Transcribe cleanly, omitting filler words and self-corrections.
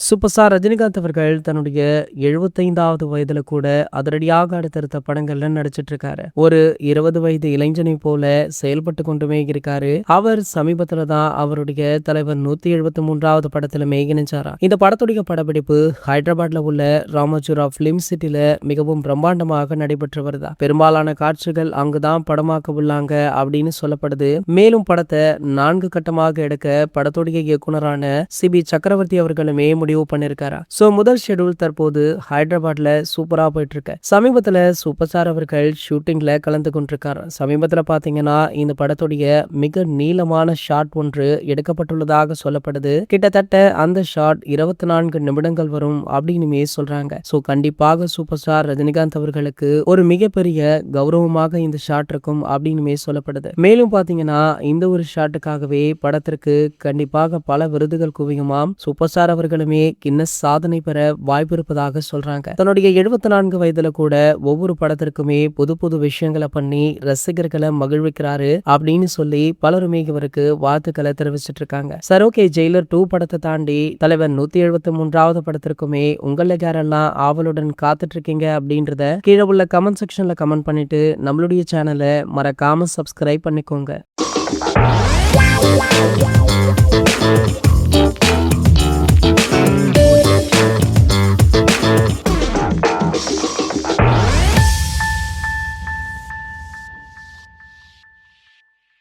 Super star Rajinikanth அவர்கள் தன்னுடைய 75வது வயதுல கூட அதிரடியாக அடுத்தடுத்த படங்கள்ல நடிச்சிட்டு இருக்காரு. ஒரு 20 வயது இளைஞனை போல செயல்பட்டு கொண்டுமே இருக்காரு. அவர் சமீபத்துல தான் அவருடைய தலைவர் 173வது படத்திலுமே இணைஞ்சாராம். இந்த படத்துடைய படப்பிடிப்பு ஹைதராபாத்ல உள்ள ராமோஜிராவ் பிலிம் சிட்டில மிகவும் பிரம்மாண்டமாக நடைபெற்று வருதா. பெரும்பாலான காட்சிகள் அங்குதான் படமாக்க உள்ளாங்க அப்படின்னு சொல்லப்படுது. மேலும் படத்தை 4 கட்டமாக எடுக்க படத்துடைய இயக்குனரான சிபி சக்கரவர்த்தி அவர்களுமே முடிவு பண்ணிருக்காரா. சோ முதல் ஷெட்யூல் தற்போது ஹைதராபாத்ல சூப்பரா போயிட்டு இருக்கு. சமீபத்துல சூப்பர் ஸ்டார் அவர்கள் ஷூட்டிங்ல கலந்து கொண்டிருக்காரு. சமீபத்துல பாத்தீங்கன்னா இந்த படத்துடைய மிக நீளமான ஷாட் ஒன்று எடுக்கப்பட்டுள்ளதாக சொல்லப்படுது. கிட்டத்தட்ட அந்த ஷாட் 24 நிமிடங்கள் வரும் அப்படின்னுமே சொல்றாங்க. சோ கண்டிப்பாக சூப்பர் ஸ்டார் ரஜினிகாந்த் அவர்களுக்கு ஒரு மிகப்பெரிய கௌரவமாக இந்த ஷாட் இருக்கும் அப்படின்னுமே சொல்லப்படுது. மேலும் பாத்தீங்கன்னா இந்த ஒரு ஷாட்டுக்காகவே படத்திற்கு கண்டிப்பாக பல விருதுகள் குவியுமாம். சூப்பர் ஸ்டார் அவர்களுமே கின்னஸ் சாதனை பெற வாய்ப்பு இருப்பதாக சொல்றாங்க. தன்னுடைய 74 வயதுல கூட ஒவ்வொரு படத்திற்குமே புது புது விஷயங்களை பண்ணி ரசிகர்களை மகிழ்விக்கிறாரு அப்படின்னு சொல்லி பலருமே இவருக்கு வாழ்த்துக்களை தெரிவிச்சிட்டு இருக்காங்க. சரி, ஓகே, ஜெயிலர் 2 படத்தை தாண்டி தலைவர் 173வது படத்திற்குமே உங்கள யாரெல்லாம் ஆவலுடன் காத்துட்டு இருக்கீங்க அப்படின்றத கீழே உள்ள கமெண்ட் செக்ஷன்ல கமெண்ட் பண்ணிட்டு நம்மளுடைய சேனலை மறக்காம சப்ஸ்கிரைப் பண்ணிக்கோங்க.